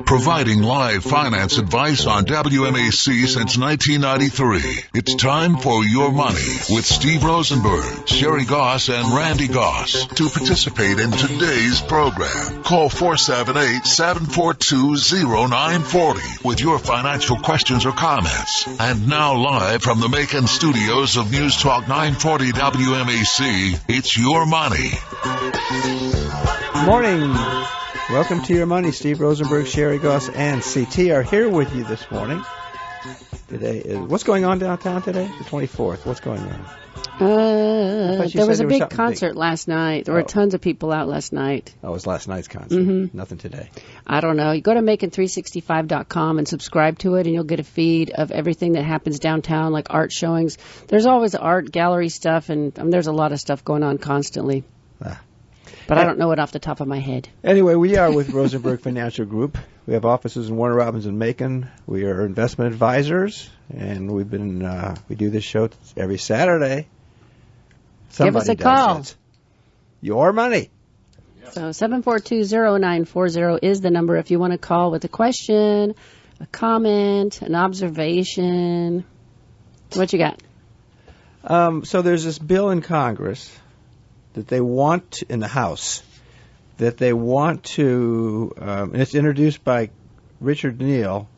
Providing live finance advice on WMAC since 1993. It's time for Your Money with Steve Rosenberg, Sherri Goss, and Randy Goss. To participate in today's program, call 478-742-0940 with your financial questions or comments. And now live from the Macon studios of News Talk 940 WMAC, it's Your Money. Good morning. Welcome to Your Money. Steve Rosenberg, Sherri Goss, and CT are here with you this morning. Today is, what's going on downtown today? The 24th. What's going on? There was a big concert last night. There were tons of people out last night. Oh, it was last night's concert. Mm-hmm. Nothing today. I don't know. You go to Macon365.com and subscribe to it, and you'll get a feed of everything that happens downtown, like art showings. There's always art gallery stuff, and there's a lot of stuff going on constantly. But I don't know it off the top of my head. Anyway, we are with Rosenberg Financial Group. We have offices in Warner Robins and Macon. We are investment advisors, and we do this show every Saturday. Give us a call. Your Money. So 742-0940 is the number if you want to call with a question, a comment, an observation. What you got? So there's this bill in Congress that they want in the House, that they want to, and it's introduced by Richard Neal,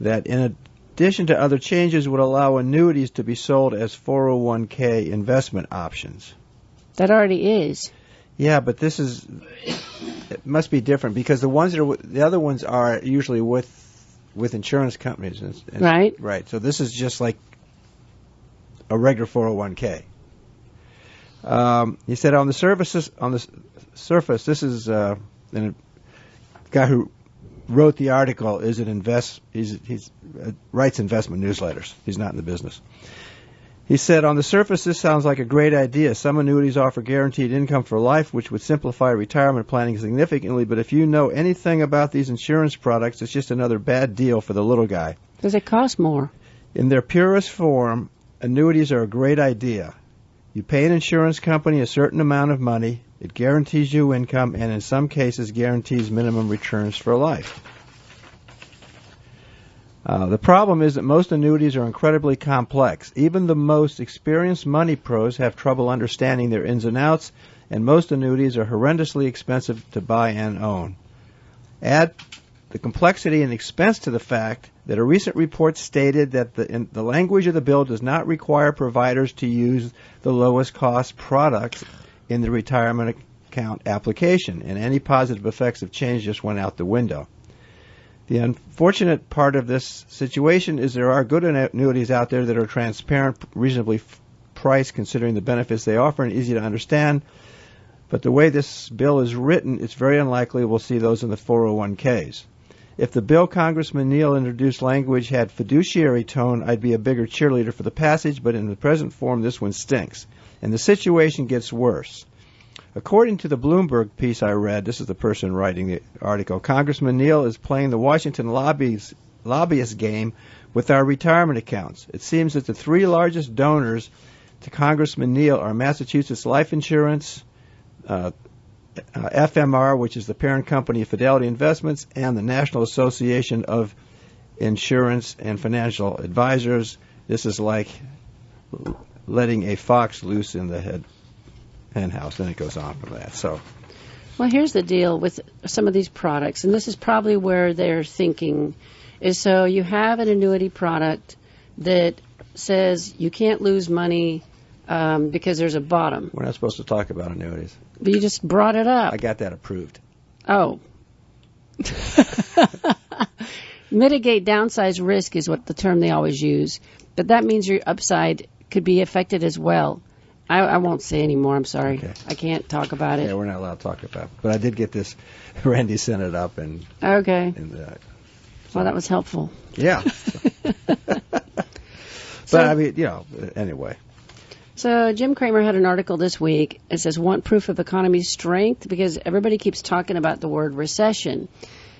that in addition to other changes would allow annuities to be sold as 401k investment options. That already is. Yeah, but it must be different because the other ones are usually with insurance companies. Right. Right. So this is just like a regular 401k. He said on the surface, this is the guy who wrote the article is he's writes investment newsletters. He's not in the business. He said, on the surface, this sounds like a great idea. Some annuities offer guaranteed income for life, which would simplify retirement planning significantly. But if you know anything about these insurance products, it's just another bad deal for the little guy. Does it cost more? In their purest form, annuities are a great idea. You pay an insurance company a certain amount of money, it guarantees you income, and in some cases guarantees minimum returns for life. The problem is that most annuities are incredibly complex. Even the most experienced money pros have trouble understanding their ins and outs, and most annuities are horrendously expensive to buy and own. Add the complexity and expense to the fact that a recent report stated that the language of the bill does not require providers to use the lowest cost products in the retirement account application, and any positive effects of change just went out the window. The unfortunate part of this situation is there are good annuities out there that are transparent, reasonably priced considering the benefits they offer, and easy to understand. But the way this bill is written, it's very unlikely we'll see those in the 401ks. If the bill Congressman Neal introduced language had fiduciary tone, I'd be a bigger cheerleader for the passage, but in the present form, this one stinks. And the situation gets worse. According to the Bloomberg piece I read, this is the person writing the article, Congressman Neal is playing the Washington lobbyist game with our retirement accounts. It seems that the three largest donors to Congressman Neal are Massachusetts Life Insurance, FMR, which is the parent company of Fidelity Investments, and the National Association of Insurance and Financial Advisors. This is like letting a fox loose in the hen house, and it goes on from that. So, well, here's the deal with some of these products, and this is probably where they're thinking, is so you have an annuity product that says you can't lose money because there's a bottom. We're not supposed to talk about annuities. But you just brought it up. I got that approved. Oh. Mitigate downside risk is what the term they always use. But that means your upside could be affected as well. I won't say any more. I'm sorry. Okay. I can't talk about it. Yeah, we're not allowed to talk about it. But I did get this. Randy sent it up. And okay. So well, that was helpful. Yeah. But, I mean, anyway. So Jim Cramer had an article this week. It says, want proof of economy strength? Because everybody keeps talking about the word recession.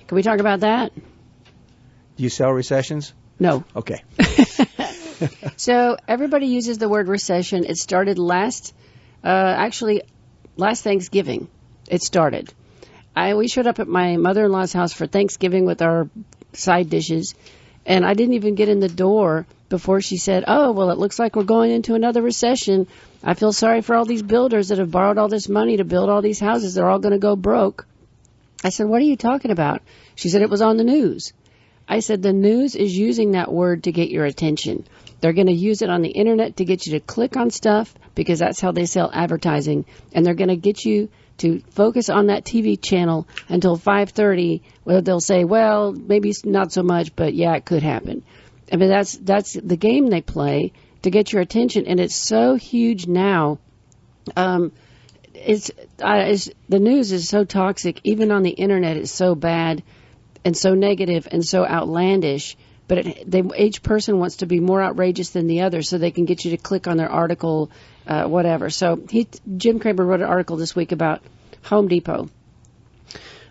Can we talk about that? Do you sell recessions? No. Okay. So everybody uses the word recession. It started last Thanksgiving. It started. we showed up at my mother-in-law's house for Thanksgiving with our side dishes, and I didn't even get in the door before she said, "Oh, well, it looks like we're going into another recession. I feel sorry for all these builders that have borrowed all this money to build all these houses. They're all going to go broke." I said, "What are you talking about?" She said, "It was on the news." I said, "The news is using that word to get your attention. They're going to use it on the internet to get you to click on stuff because that's how they sell advertising. And they're going to get you to focus on that TV channel until 5:30, where they'll say, well, maybe not so much, but yeah, it could happen." I mean, that's the game they play to get your attention, and it's so huge now. The news is so toxic. Even on the internet, it's so bad and so negative and so outlandish. But each person wants to be more outrageous than the other, so they can get you to click on their article, whatever. So Jim Cramer wrote an article this week about Home Depot.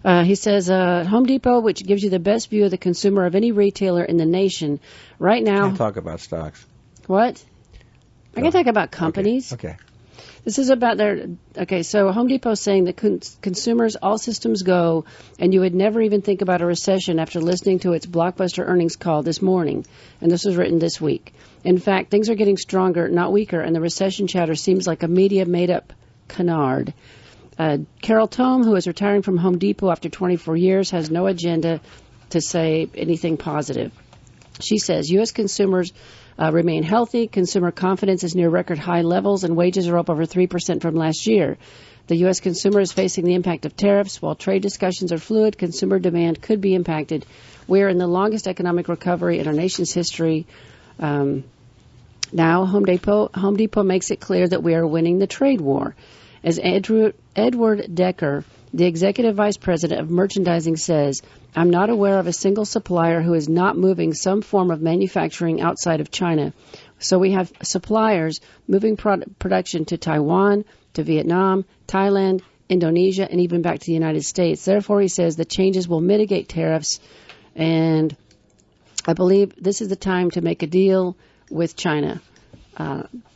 He says, Home Depot, which gives you the best view of the consumer of any retailer in the nation, right now. Can't talk about stocks. What? I can talk about companies. Okay. This is about so Home Depot is saying that consumers, all systems go, and you would never even think about a recession after listening to its blockbuster earnings call this morning. And this was written this week. In fact, things are getting stronger, not weaker, and the recession chatter seems like a media made-up canard. Carol Tome, who is retiring from Home Depot after 24 years, has no agenda to say anything positive. She says U.S. consumers remain healthy, consumer confidence is near record high levels, and wages are up over 3% from last year. The U.S. consumer is facing the impact of tariffs. While trade discussions are fluid, consumer demand could be impacted. We are in the longest economic recovery in our nation's history. Now, Home Depot makes it clear that we are winning the trade war. As Edward Decker, the executive vice president of merchandising, says, "I'm not aware of a single supplier who is not moving some form of manufacturing outside of China. So we have suppliers moving production to Taiwan, to Vietnam, Thailand, Indonesia, and even back to the United States. Therefore," he says, "the changes will mitigate tariffs, and I believe this is the time to make a deal with China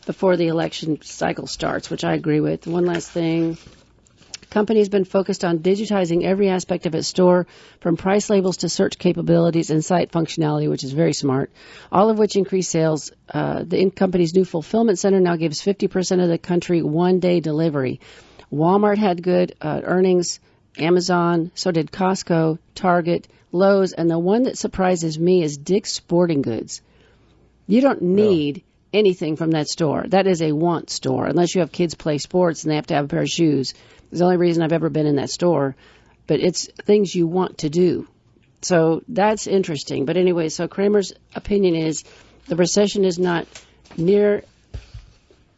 before the election cycle starts," which I agree with. One last thing. Company has been focused on digitizing every aspect of its store, from price labels to search capabilities and site functionality, which is very smart, all of which increase sales. The company's new fulfillment center now gives 50% of the country one-day delivery. Walmart had good earnings, Amazon, so did Costco, Target, Lowe's, and the one that surprises me is Dick's Sporting Goods. You don't need anything from that store. That is a want store, unless you have kids play sports and they have to have a pair of shoes. It's the only reason I've ever been in that store. But it's things you want to do. So that's interesting. But anyway, so Kramer's opinion is the recession is not near.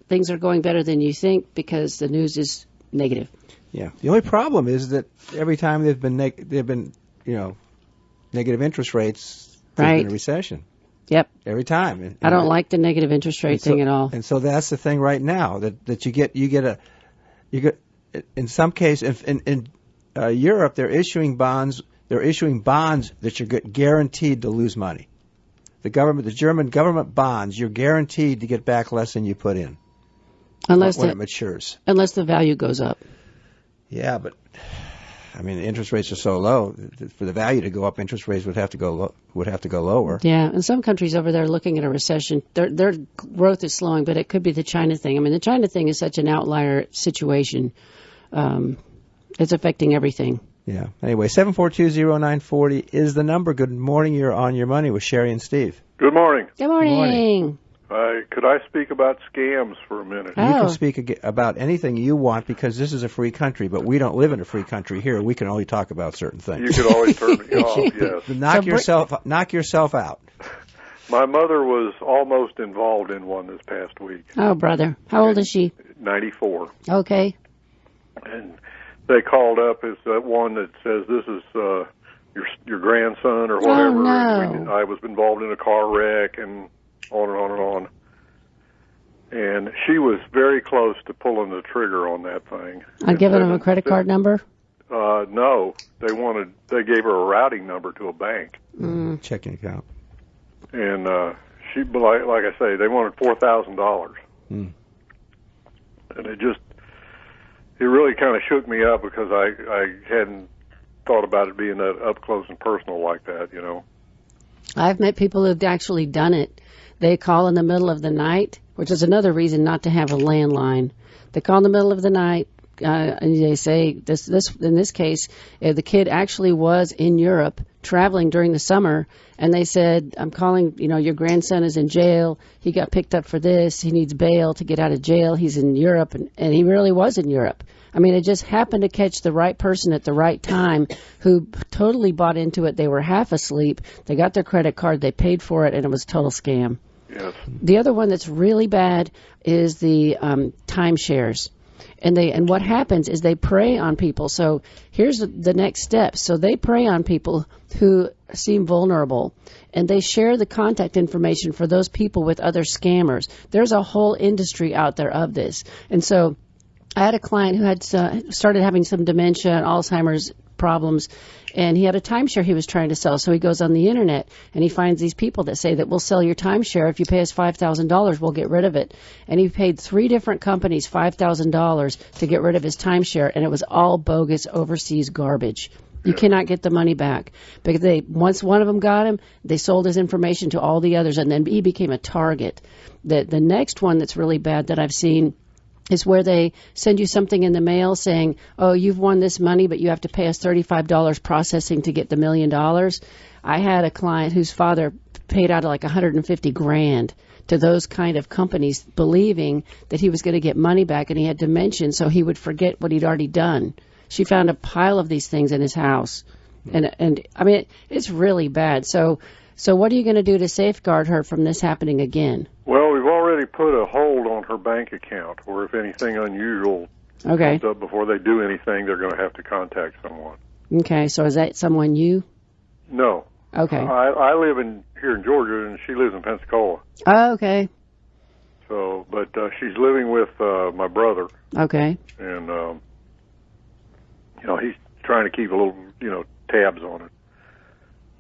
Things are going better than you think because the news is negative. Yeah. The only problem is that every time they've been negative interest rates, there's been a recession. Yep. Every time. And I don't like the negative interest rate thing at all. And so that's the thing right now that you get in some cases in Europe they're issuing bonds that you're guaranteed to lose money. The German government bonds, you're guaranteed to get back less than you put in. Unless it matures. Unless the value goes up. Yeah, but I mean, the interest rates are so low. For the value to go up, interest rates would have to go lower. Yeah, and some countries over there are looking at a recession. Their growth is slowing, but it could be the China thing. I mean, the China thing is such an outlier situation. It's affecting everything. Yeah. Anyway, 7420940 is the number. Good morning. You're on Your Money with Sherri and Steve. Good morning. Good morning. Could I speak about scams for a minute? You can speak about anything you want because this is a free country, but we don't live in a free country here. We can only talk about certain things. You could always turn me off, yes. Knock yourself out. My mother was almost involved in one this past week. Oh, brother. How old is she? 94. Okay. And they called up as that one that says this is your grandson or whatever. Oh, no. I was involved in a car wreck and on and on and on. And she was very close to pulling the trigger on that thing. I'd given them a credit card number? No. They gave her a routing number to a bank. Checking account. And like I say, they wanted $4,000. And it really kind of shook me up because I hadn't thought about it being that up close and personal like that, you know. I've met people who've actually done it. They call in the middle of the night, which is another reason not to have a landline. They call in the middle of the night, and they say, in this case, the kid actually was in Europe traveling during the summer, and they said, I'm calling, your grandson is in jail. He got picked up for this. He needs bail to get out of jail. He's in Europe, and he really was in Europe. I mean, it just happened to catch the right person at the right time who totally bought into it. They were half asleep. They got their credit card. They paid for it, and it was a total scam. Yes. The other one that's really bad is the timeshares. And what happens is they prey on people. So here's the next step. So they prey on people who seem vulnerable, and they share the contact information for those people with other scammers. There's a whole industry out there of this. And so I had a client who had started having some dementia and Alzheimer's problems, and he had a timeshare he was trying to sell. So he goes on the internet and he finds these people that say that we'll sell your timeshare. If you pay us $5,000, we'll get rid of it. And he paid 3 different companies $5,000 to get rid of his timeshare, and it was all bogus overseas garbage. You cannot get the money back. Because once one of them got him, they sold his information to all the others, and then he became a target. The next one that's really bad that I've seen is where they send you something in the mail saying, oh, you've won this money, but you have to pay us $35 processing to get the $1 million. I had a client whose father paid out like $150,000 to those kind of companies, believing that he was going to get money back, and he had dementia, so he would forget what he'd already done. She found a pile of these things in his house. And I mean, it's really bad. So what are you going to do to safeguard her from this happening again? Well, we've already put a hold on her bank account, where if anything unusual comes up before they do anything, they're going to have to contact someone. Okay, so is that someone you? No. Okay. I live here in Georgia, and she lives in Pensacola. Oh, okay. So, but she's living with my brother. Okay. And, he's trying to keep a little, tabs on it.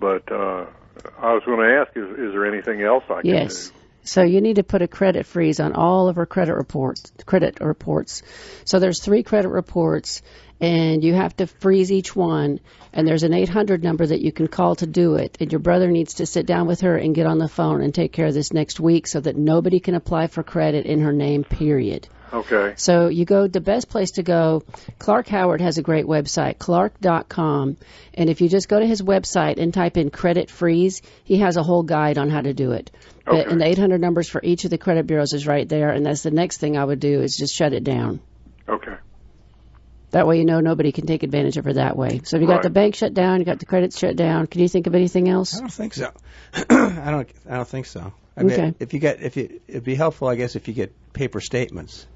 But I was going to ask, is there anything else I can do? Yes. So you need to put a credit freeze on all of her credit reports. So there's 3 credit reports, and you have to freeze each one. And there's an 800 number that you can call to do it. And your brother needs to sit down with her and get on the phone and take care of this next week, so that nobody can apply for credit in her name, period. Okay. So you go, the best place to go, Clark Howard has a great website, clark.com. And if you just go to his website and type in credit freeze, he has a whole guide on how to do it. Okay. And the 800 numbers for each of the credit bureaus is right there. And that's the next thing I would do, is just shut it down. Okay. That way nobody can take advantage of her that way. So if you got the bank shut down, you got the credit shut down. Can you think of anything else? I don't think so. I don't think so. I mean, it'd be helpful, I guess, if you get paper statements.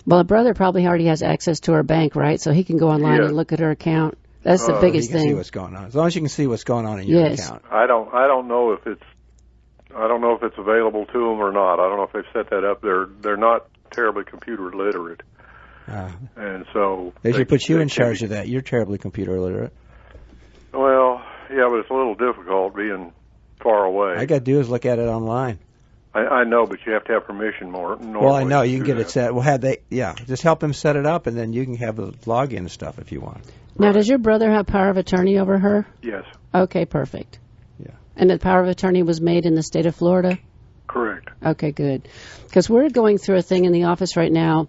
Well, a brother probably already has access to her bank, right? So he can go online and look at her account. That's the biggest thing. See what's going on. As long as you can see what's going on in your account. I don't know if it's available to them or not. I don't know if they've set that up. They're not terribly computer literate, and so they should put you in charge of that. You're terribly computer literate. Well, yeah, but it's a little difficult being far away. All I got to do is look at it online. I know, but you have to have permission more. Well, I know. You can get it set. Well, just help him set it up, and then you can have the login and stuff if you want. Now, does your brother have power of attorney over her? Yes. Okay, perfect. Yeah. And the power of attorney was made in the state of Florida? Correct. Okay, good. Because we're going through a thing in the office right now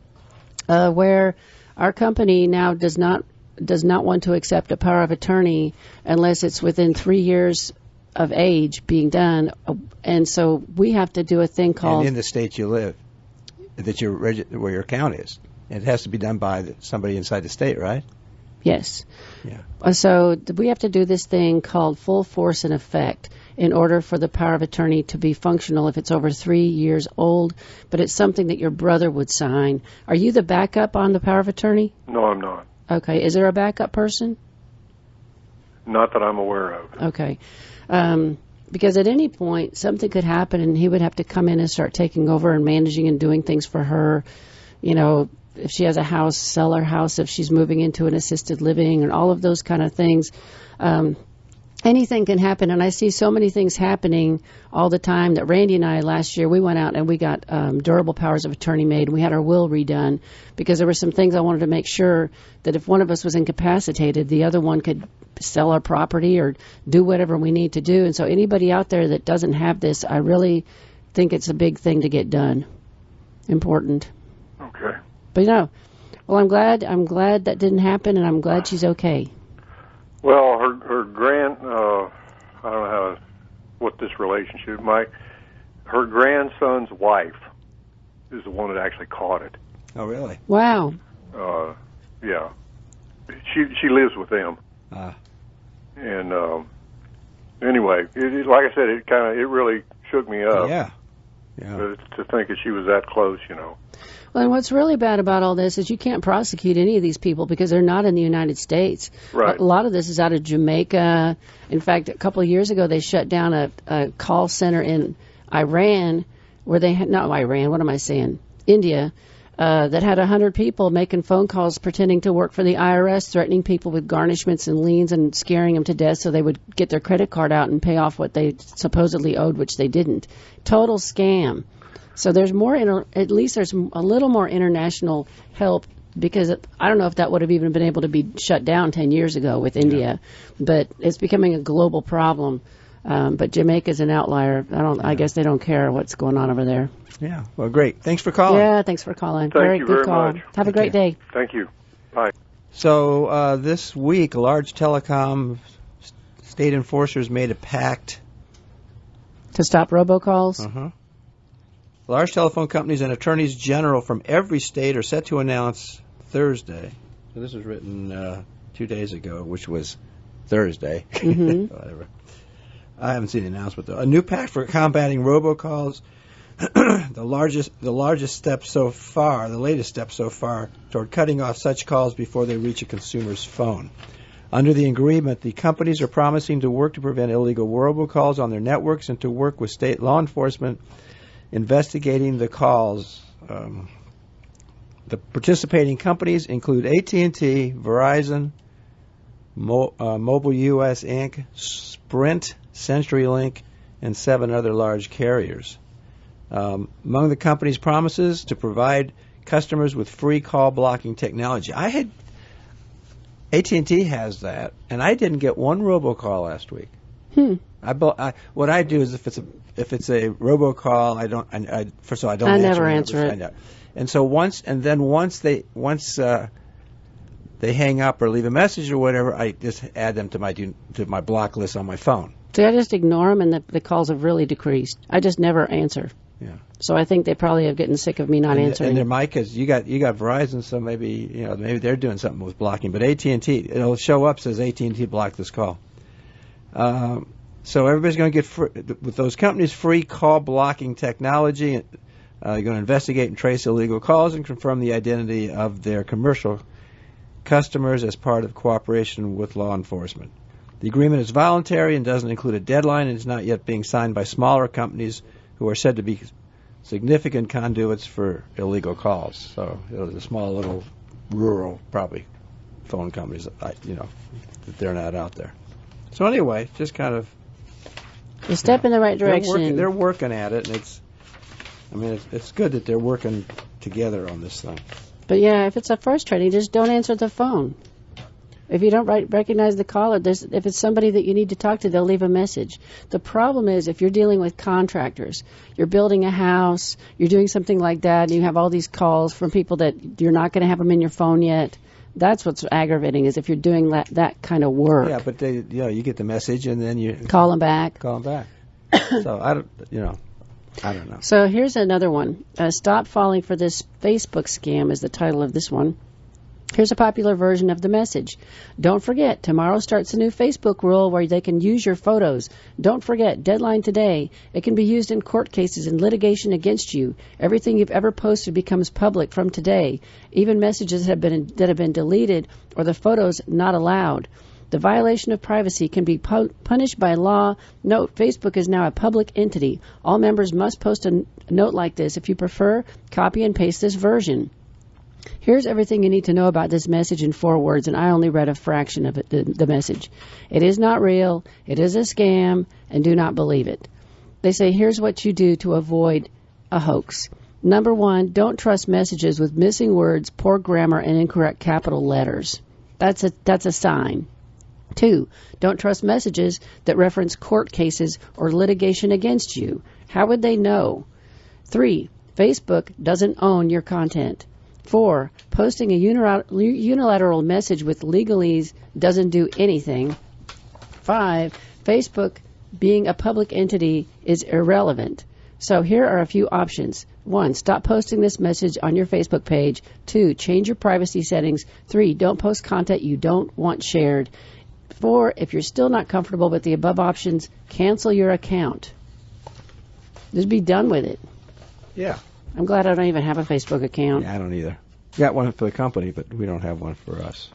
where our company now does not want to accept a power of attorney unless it's within 3 years of age being done, and so we have to do a thing called... And in the state you live, where your account is. It has to be done by somebody inside the state, right? Yes. Yeah. So we have to do this thing called full force and effect in order for the power of attorney to be functional if it's over 3 years old, but it's something that your brother would sign. Are you the backup on the power of attorney? No, I'm not. Okay. Is there a backup person? Not that I'm aware of. Okay. Because at any point, something could happen, and he would have to come in and start taking over and managing and doing things for her. If she has a house, sell her house if she's moving into an assisted living, and all of those kind of things. anything can happen, and I see so many things happening all the time that Randy and I last year, we went out and we got durable powers of attorney made, and we had our will redone because there were some things I wanted to make sure that if one of us was incapacitated, the other one could sell our property or do whatever we need to do. And so anybody out there that doesn't have this, I really think it's a big thing to get done. Important. Okay. But well, I'm glad that didn't happen, and I'm glad she's okay. Well, her I don't know what this relationship, her grandson's wife is the one that actually caught it. Oh, really? Wow. Yeah. She lives with them. And anyway, like I said, it really shook me up. Yeah. To think that she was that close, Well, and what's really bad about all this is you can't prosecute any of these people because they're not in the United States. Right. A lot of this is out of Jamaica. In fact, a couple of years ago, they shut down a call center in Iran where they had, not Iran, what am I saying? India, that had 100 people making phone calls pretending to work for the IRS, threatening people with garnishments and liens and scaring them to death so they would get their credit card out and pay off what they supposedly owed, which they didn't. Total scam. So there's more, at least there's a little more international help, because I don't know if that would have even been able to be shut down 10 years ago with India, but it's becoming a global problem. But Jamaica's an outlier. I guess they don't care what's going on over there. Yeah. Well, great. Thanks for calling. Yeah, thanks for calling. Thank you good very call. much. Have a great day. Thank you. Bye. So this week, large telecom state enforcers made a pact To stop robocalls? Uh-huh. Large telephone companies and attorneys general from every state are set to announce Thursday. So this was written 2 days ago, which was Thursday. Mm-hmm. Whatever. I haven't seen the announcement, though. A new pact for combating robocalls. The latest step so far toward cutting off such calls before they reach a consumer's phone. Under the agreement, the companies are promising to work to prevent illegal robocalls on their networks and to work with state law enforcement investigating the calls. The participating companies include AT&T, Verizon, Mobile US Inc., Sprint, CenturyLink, and 7 other large carriers. Among the company's promises to provide customers with free call blocking technology. AT&T has that, and I didn't get one robocall last week. What I do is if it's a robocall, I don't I never answer it. And so once they hang up or leave a message or whatever, I just add them to my block list on my phone. See, I just ignore them, and the calls have really decreased. I just never answer. Yeah. So I think they probably have gotten sick of me not answering. And they're because you got Verizon, so maybe they're doing something with blocking. But AT&T, it'll show up says AT&T blocked this call. So everybody's going to get with those companies free call blocking technology. They're going to investigate and trace illegal calls and confirm the identity of their commercial customers as part of cooperation with law enforcement. The agreement is voluntary and doesn't include a deadline and is not yet being signed by smaller companies who are said to be significant conduits for illegal calls. So the small little rural probably phone companies that they're not out there. So anyway, just kind of a step in the right direction. They're working at it, and it's good that they're working together on this thing. But yeah, if it's a frustrating, just don't answer the phone. If you don't recognize the caller, if it's somebody that you need to talk to, they'll leave a message. The problem is if you're dealing with contractors, you're building a house, you're doing something like that, and you have all these calls from people that you're not going to have them in your phone yet. That's what's aggravating, is if you're doing that kind of work. Yeah, but you get the message and then you call them back. So I don't know. So here's another one. Stop falling for this Facebook scam is the title of this one. Here's a popular version of the message. Don't forget, tomorrow starts a new Facebook rule where they can use your photos. Don't forget, deadline today. It can be used in court cases and litigation against you. Everything you've ever posted becomes public from today. Even messages that have been deleted or the photos not allowed. The violation of privacy can be punished by law. Note, Facebook is now a public entity. All members must post a note like this. If you prefer, copy and paste this version. Here's everything you need to know about this message in 4 words, and I only read a fraction of it, the message. It is not real, it is a scam, and do not believe it. They say, here's what you do to avoid a hoax. Number 1, don't trust messages with missing words, poor grammar, and incorrect capital letters. That's a sign. 2, don't trust messages that reference court cases or litigation against you. How would they know? 3, Facebook doesn't own your content. 4, posting a unilateral message with legalese doesn't do anything. 5, Facebook being a public entity is irrelevant. So here are a few options. 1, stop posting this message on your Facebook page. 2, change your privacy settings. 3, don't post content you don't want shared. 4, if you're still not comfortable with the above options, cancel your account. Just be done with it. Yeah. I'm glad I don't even have a Facebook account. Yeah, I don't either. Got one for the company, but we don't have one for us.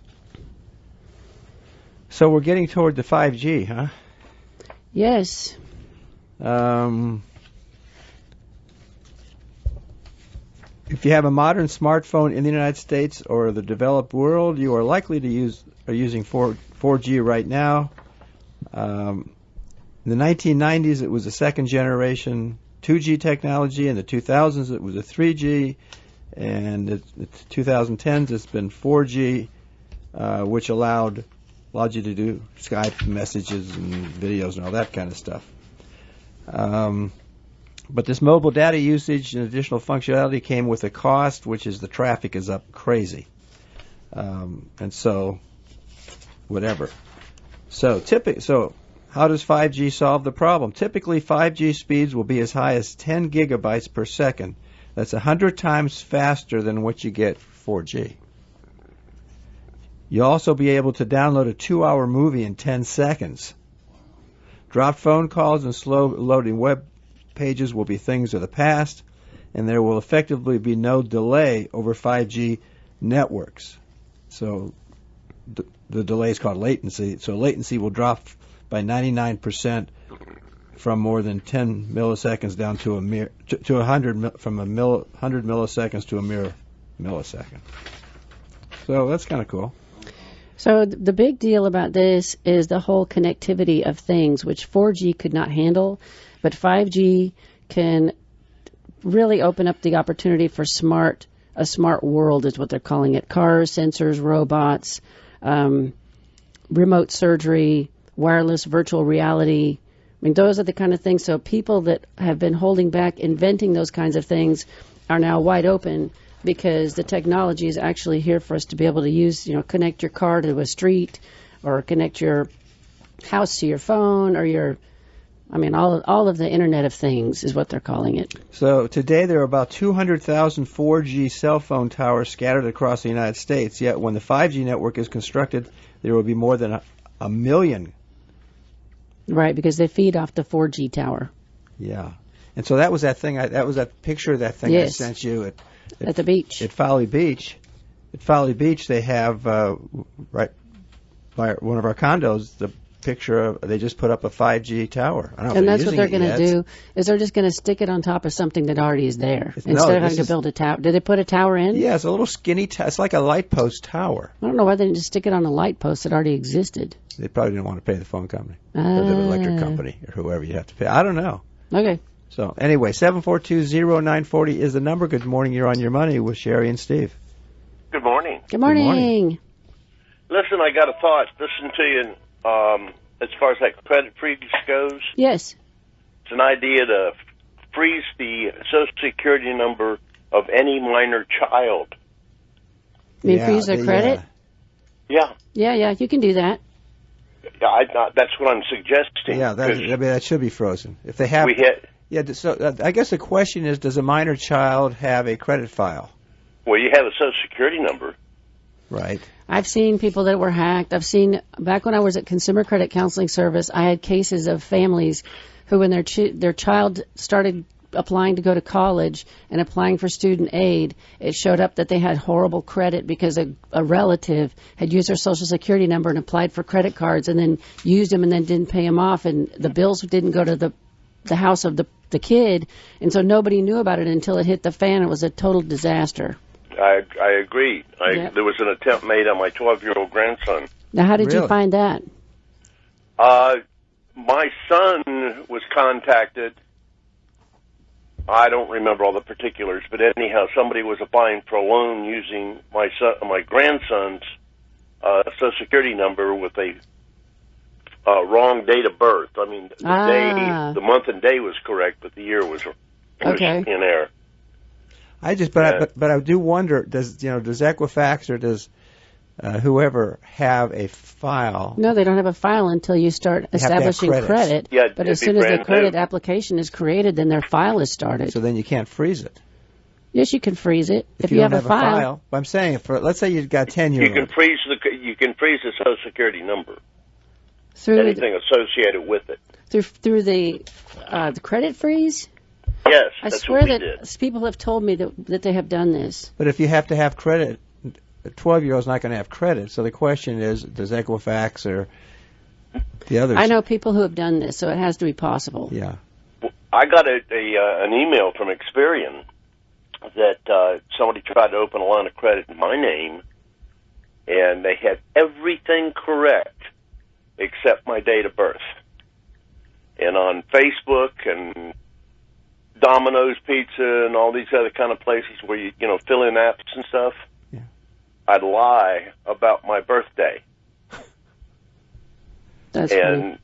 So we're getting toward the 5G, huh? Yes. If you have a modern smartphone in the United States or the developed world, you are likely to using 4G right now. In the 1990s, it was a second generation 2G technology. In the 2000s, it was a 3G. And in the 2010s, it's been 4G, which allowed you to do Skype messages and videos and all that kind of stuff. But this mobile data usage and additional functionality came with a cost, which is the traffic is up crazy. And so, whatever. So how does 5G solve the problem? Typically, 5G speeds will be as high as 10 gigabytes per second. That's 100 times faster than what you get 4G. You'll also be able to download a 2-hour movie in 10 seconds. Dropped phone calls and slow loading web pages will be things of the past, and there will effectively be no delay over 5G networks. So the delay is called latency. So latency will drop by 99% from more than 10 milliseconds down to 100 from 100 milliseconds to a mere millisecond. So that's kind of cool. So the big deal about this is the whole connectivity of things, which 4G could not handle, but 5G can really open up the opportunity for a smart world is what they're calling it. Cars, sensors, robots, remote surgery, wireless virtual reality. I mean, those are the kind of things. So people that have been holding back inventing those kinds of things are now wide open because the technology is actually here for us to be able to use, connect your car to a street or connect your house to your phone or all of the Internet of Things is what they're calling it. So today there are about 200,000 4G cell phone towers scattered across the United States, yet when the 5G network is constructed, there will be more than a million. Right, because they feed off the 4G tower. Yeah. And so that was that thing, that was that picture of that thing yes. I sent you at the beach. At Folly Beach. At Folly Beach, they have, right by one of our condos, the picture of, they just put up a 5G tower. I don't know and that's what they're going to do, is they're just going to stick it on top of something that already is there instead of having to build a tower. Did they put a tower in? Yeah, it's a little skinny it's like a light post tower. I don't know why they didn't just stick it on a light post that already existed. They probably didn't want to pay the phone company or the electric company or whoever you have to pay. I don't know. Okay. So anyway, 742-0940 is the number. Good morning. You're on your money with Sherri and Steve. Good morning. Good morning. Good morning. Listen, I got a thought. Listen to you. As far as that credit freeze goes, yes, it's an idea to freeze the Social Security number of any minor child. You mean freeze their credit? Yeah. Yeah, you can do that. Yeah, that's what I'm suggesting. Yeah, that should be frozen. If they have, so I guess the question is, does a minor child have a credit file? Well, you have a Social Security number. Right. I've seen people that were hacked. I've seen, back when I was at Consumer Credit Counseling Service, I had cases of families who, when their child started applying to go to college and applying for student aid, it showed up that they had horrible credit because a relative had used their Social Security number and applied for credit cards and then used them and then didn't pay them off, and the bills didn't go to the house of the kid, and so nobody knew about it until it hit the fan. It was a total disaster. I agree. There was an attempt made on my 12-year-old grandson. Now, how did you Really? find that? My son was contacted. I don't remember all the particulars, but anyhow, somebody was applying for a loan using my grandson's Social Security number with a wrong date of birth. I mean, the month and day was correct, but the year was Okay. in error. But I do wonder, does Equifax or does whoever have a file? No, they don't have a file until you start They have to have establishing credits. credit. Yeah, but it'd as be soon as the brand credit new. application is created, then their file is started. So then you can't freeze it. Yes, you can freeze it if you don't have a file. But I'm saying, let's say you've got 10 years. You can freeze the Social Security number. Through Anything associated with it. through the credit freeze. Yes, I that's swear what we that did. people have told me that they have done this. But if you have to have credit, a 12-year-old's not going to have credit. So the question is, does Equifax or the others? I know people who have done this, so it has to be possible. Yeah. I got an email from Experian that somebody tried to open a line of credit in my name, and they had everything correct except my date of birth. And on Facebook and Domino's Pizza and all these other kind of places where you fill in apps and stuff, Yeah. I'd lie about my birthday. That's funny.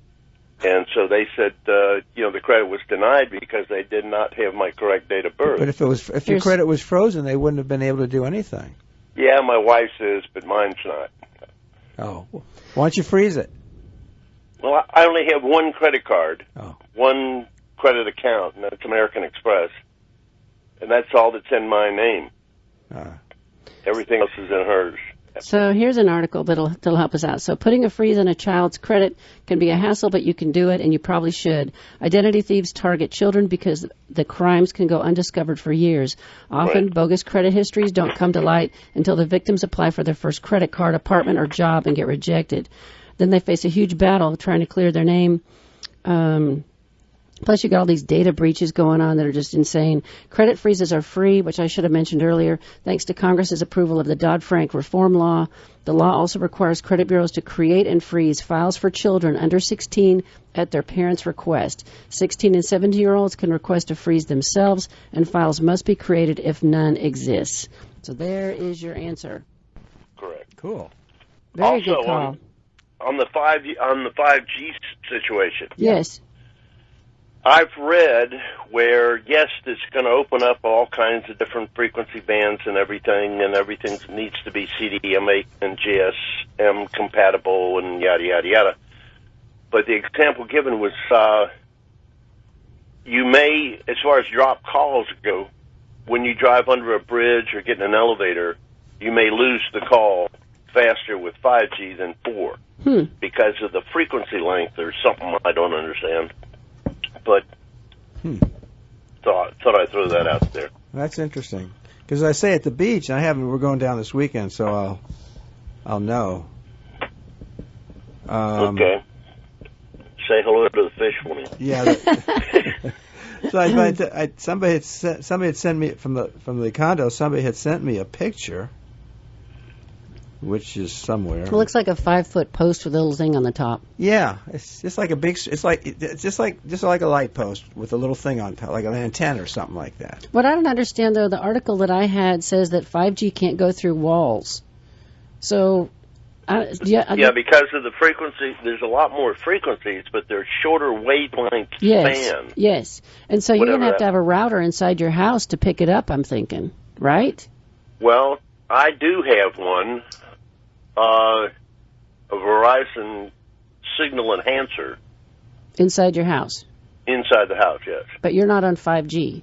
And so they said, the credit was denied because they did not have my correct date of birth. But if your credit was frozen, they wouldn't have been able to do anything. Yeah, my wife's is, but mine's not. Oh. Why don't you freeze it? Well, I only have one credit card, Oh. one credit account, and that's American Express. And that's all that's in my name. Everything else is in hers. So here's an article that'll help us out. So putting a freeze on a child's credit can be a hassle, but you can do it, and you probably should. Identity thieves target children because the crimes can go undiscovered for years. Often, Right. bogus credit histories don't come to light until the victims apply for their first credit card, apartment, or job and get rejected. Then they face a huge battle trying to clear their name. Plus, you got all these data breaches going on that are just insane. Credit freezes are free, which I should have mentioned earlier, thanks to Congress's approval of the Dodd-Frank reform law. The law also requires credit bureaus to create and freeze files for children under 16 at their parents' request. 16 and 17-year-olds can request to freeze themselves, and files must be created if none exists. So there is your answer. Correct. Cool. Very Also, good call. On the 5G situation. Yes. I've read where, yes, it's going to open up all kinds of different frequency bands and everything needs to be CDMA and GSM compatible and yada, yada, yada. But the example given was you may, as far as drop calls go, when you drive under a bridge or get in an elevator, you may lose the call faster with 5G than 4 because of the frequency length or something I don't understand. But thought I'd throw that out there. That's interesting. Because I say at the beach, we're going down this weekend, so I'll know. Okay. Say hello to the fish for me. Yeah. So somebody had sent me from the condo. Somebody had sent me a picture, which is somewhere. It looks like a 5-foot post with a little thing on the top. Yeah, it's just like a light post with a little thing on top, like an antenna or something like that. What I don't understand, though, the article that I had says that 5G can't go through walls. So, because of the frequency, there's a lot more frequencies, but they're shorter wavelength span. Yes. And so you're going to have a router inside your house to pick it up, I'm thinking, right? Well, I do have one, a Verizon signal enhancer. Inside your house? Inside the house, yes. But you're not on 5G?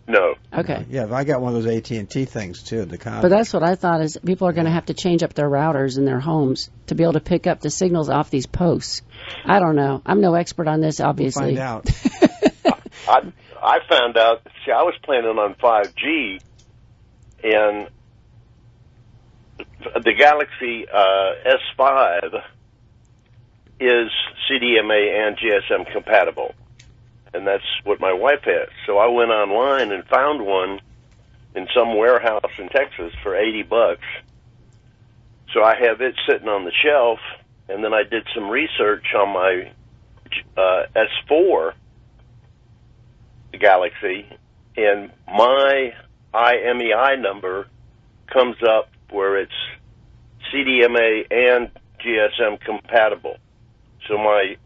No. Okay. Yeah, I got one of those AT&T things, too, the condo. But that's what I thought is people are going to have to change up their routers in their homes to be able to pick up the signals off these posts. I don't know. I'm no expert on this, obviously. We'll find out. I found out, I was planning on 5G, and the Galaxy S5 is CDMA and GSM compatible, and that's what my wife has. So I went online and found one in some warehouse in Texas for $80. So I have it sitting on the shelf, and then I did some research on my S4 Galaxy, and my IMEI number comes up where it's CDMA and GSM compatible. So my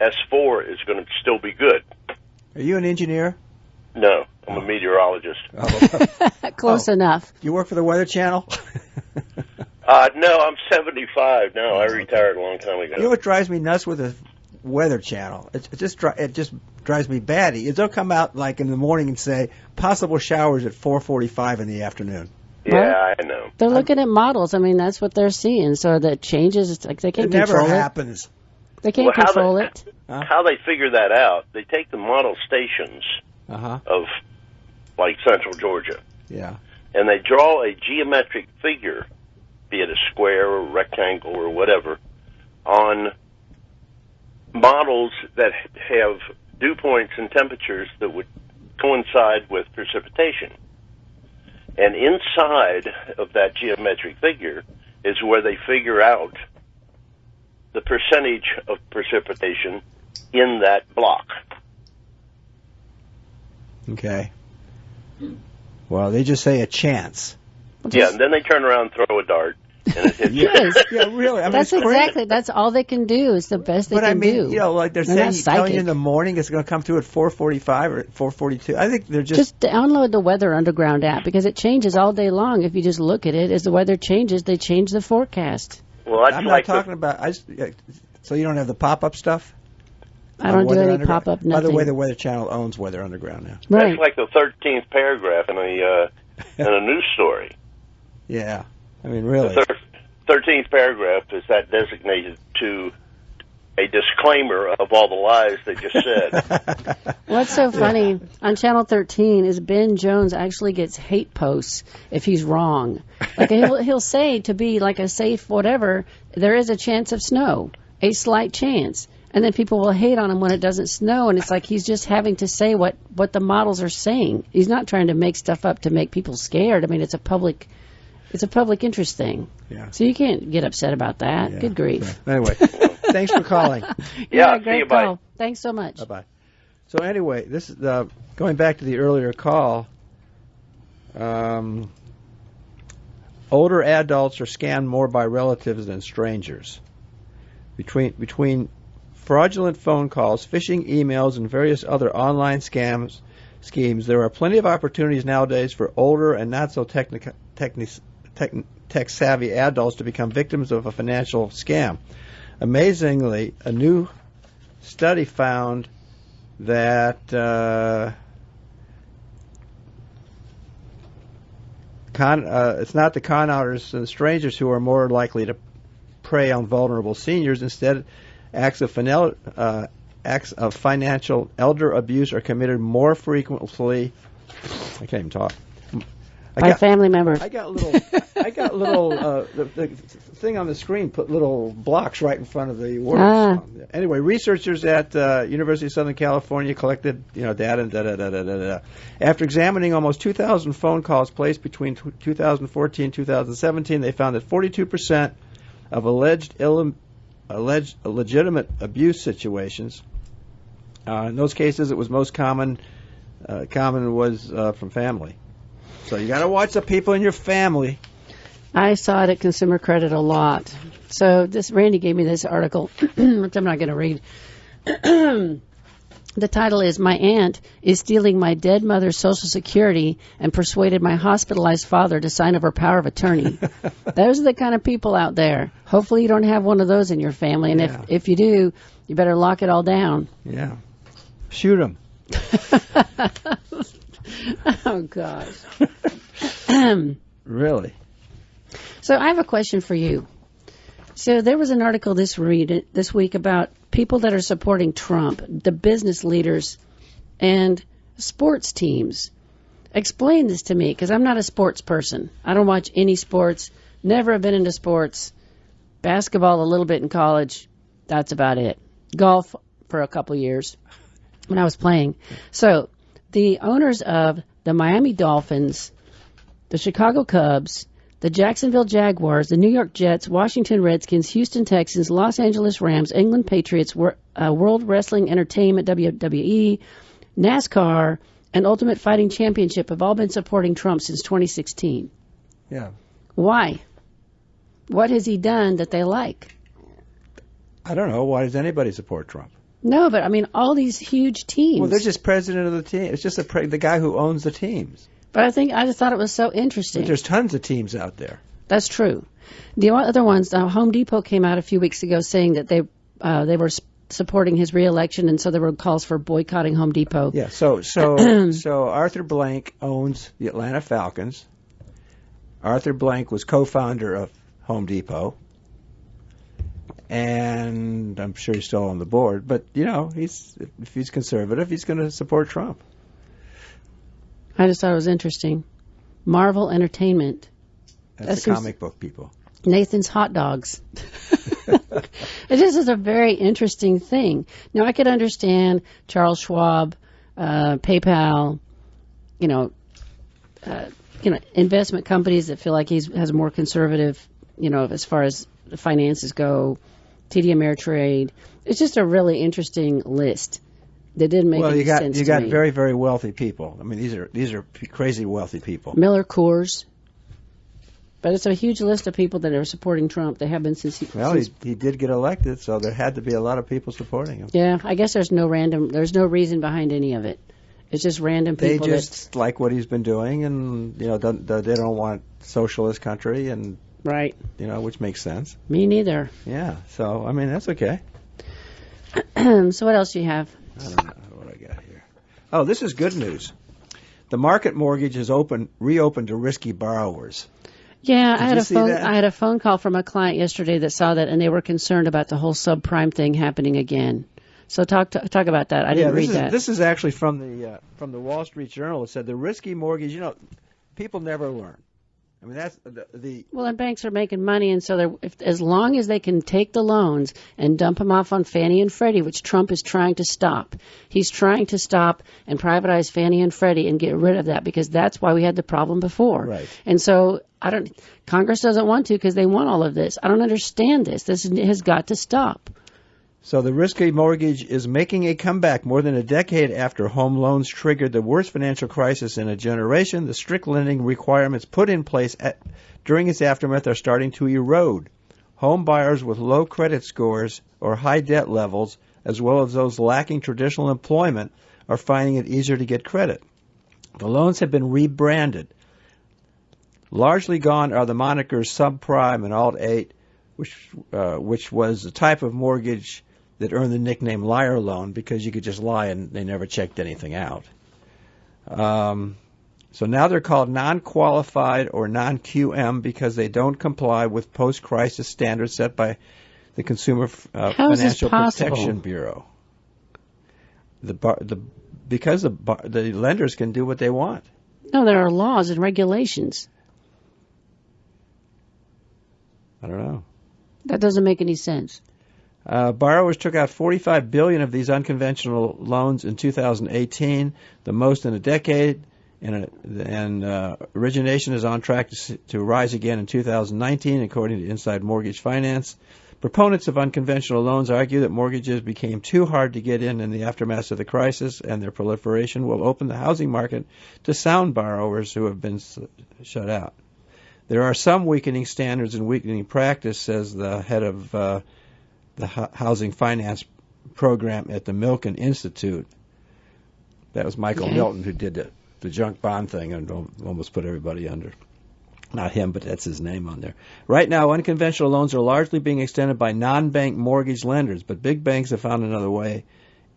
S4 is going to still be good. Are you an engineer? No, I'm a meteorologist. Close enough. You work for the Weather Channel? No, I'm 75 now. I retired a long time ago. You know what drives me nuts with the Weather Channel? It just drives me batty. They'll come out like in the morning and say possible showers at 4:45 in the afternoon. Yeah, I know. They're looking at models. I mean, that's what they're seeing. So the changes, it's like they can't control it. It never happens. They can't control it. How they figure that out, they take the model stations of, like, Central Georgia. Yeah. And they draw a geometric figure, be it a square or rectangle or whatever, on models that have dew points and temperatures that would coincide with precipitation. And inside of that geometric figure is where they figure out the percentage of precipitation in that block. Okay. Well, they just say a chance. Yeah, and then they turn around and throw a dart. And it hits Yes. Yeah, really. I mean, That's exactly. That's all they can do. It's the best they can do. But I mean, you know, like they're saying, telling you in the morning it's going to come through at 4:45 or 4:42. I think they're just download the Weather Underground app because it changes all day long. If you just look at it, as the weather changes, they change the forecast. Well, I'm not talking about. So you don't have the pop-up stuff? I don't do any pop-up. Nothing. By the way, the Weather Channel owns Weather Underground now. Right. That's like the 13th paragraph in a news story. Yeah, I mean, really. The 13th paragraph is that designated to a disclaimer of all the lies they just said. What's so funny on Channel 13 is Ben Jones actually gets hate posts if he's wrong. Like he'll say to be like a safe whatever, there is a chance of snow, a slight chance. And then people will hate on him when it doesn't snow, and it's like he's just having to say what the models are saying. He's not trying to make stuff up to make people scared. I mean, it's a public interest thing. Yeah. So you can't get upset about that. Yeah. Good grief. Yeah. Anyway, thanks for calling. Yeah, great see you, call. bye. Thanks so much. Bye-bye. So anyway, this is going back to the earlier call. Older adults are scammed more by relatives than strangers. Between fraudulent phone calls, phishing emails, and various other online schemes, there are plenty of opportunities nowadays for older and not so tech-savvy adults to become victims of a financial scam. Amazingly, a new study found that it's not the con artists and strangers who are more likely to prey on vulnerable seniors. Instead, acts of financial elder abuse are committed more frequently. I can't even talk. By family members. I got little. The thing on the screen put little blocks right in front of the words. Anyway, researchers at University of Southern California collected data. And After examining almost 2,000 phone calls placed between 2014 and 2017, they found that 42% of alleged legitimate abuse situations. In those cases, it was most common was from family. So you got to watch the people in your family. I saw it at Consumer Credit a lot. So Randy gave me this article, which I'm not going to read. The title is, "My Aunt is Stealing My Dead Mother's Social Security and Persuaded My Hospitalized Father to Sign over Power of Attorney." Those are the kind of people out there. Hopefully you don't have one of those in your family. And if you do, you better lock it all down. Yeah. Shoot them. Oh, gosh. Really? So I have a question for you. So there was an article this week about people that are supporting Trump, the business leaders, and sports teams. Explain this to me, because I'm not a sports person. I don't watch any sports, never have been into sports. Basketball a little bit in college. That's about it. Golf for a couple years when I was playing. So the owners of the Miami Dolphins the Chicago Cubs, the Jacksonville Jaguars, the New York Jets, Washington Redskins, Houston Texans, Los Angeles Rams, England Patriots, World Wrestling Entertainment, WWE, NASCAR, and Ultimate Fighting Championship have all been supporting Trump since 2016. Yeah. Why? What has he done that they like? I don't know. Why does anybody support Trump? No, but I mean, all these huge teams. Well, they're just president of the team. It's just the guy who owns the teams. But I just thought it was so interesting. But there's tons of teams out there. That's true. The other ones, Home Depot came out a few weeks ago saying that they were supporting his reelection, and so there were calls for boycotting Home Depot. Yeah. So Arthur Blank owns the Atlanta Falcons. Arthur Blank was co-founder of Home Depot, and I'm sure he's still on the board. But if he's conservative, he's going to support Trump. I just thought it was interesting. Marvel Entertainment. That's the comic book people. Nathan's Hot Dogs. It just is a very interesting thing. Now, I could understand Charles Schwab, PayPal, investment companies that feel like he has a more conservative, as far as the finances go, TD Ameritrade. It's just a really interesting list. That didn't make any sense to me. You got very, very wealthy people. I mean, these are crazy wealthy people. Miller Coors. But it's a huge list of people that are supporting Trump. They have been since he... Well, he did get elected, so there had to be a lot of people supporting him. Yeah, I guess there's no reason behind any of it. It's just random people. They just like what he's been doing, and they don't want socialist country, and right, which makes sense. Me neither. Yeah, so I mean that's okay. So what else do you have? I don't know what I got here. Oh, this is good news. The market mortgage is reopened to risky borrowers. Yeah, I had a phone call from a client yesterday that saw that, and they were concerned about the whole subprime thing happening again. So talk about that. I didn't read that. This is actually from the Wall Street Journal. It said the risky mortgage. People never learn. I mean, that's the. Well, and banks are making money, and so as long as they can take the loans and dump them off on Fannie and Freddie, which Trump is trying to stop. He's trying to stop and privatize Fannie and Freddie and get rid of that because that's why we had the problem before. Right. And so Congress doesn't want to because they want all of this. I don't understand this. This has got to stop. So the risky mortgage is making a comeback more than a decade after home loans triggered the worst financial crisis in a generation. The strict lending requirements put in place during its aftermath are starting to erode. Home buyers with low credit scores or high debt levels, as well as those lacking traditional employment, are finding it easier to get credit. The loans have been rebranded. Largely gone are the monikers subprime and alt-8, which was the type of mortgage that earned the nickname liar loan because you could just lie and they never checked anything out. So now they're called non-qualified or non-QM because they don't comply with post-crisis standards set by the Consumer Financial Protection Bureau. Because the lenders can do what they want. No, there are laws and regulations. I don't know. That doesn't make any sense. Borrowers took out $45 billion of these unconventional loans in 2018, the most in a decade, and origination is on track to rise again in 2019, according to Inside Mortgage Finance. Proponents of unconventional loans argue that mortgages became too hard to get in the aftermath of the crisis, and their proliferation will open the housing market to sound borrowers who have been shut out. There are some weakening standards and weakening practice, says the head of the Housing Finance Program at the Milken Institute. That was Michael Milton who did the junk bond thing and almost put everybody under. Not him, but that's his name on there. Right now, unconventional loans are largely being extended by non-bank mortgage lenders, but big banks have found another way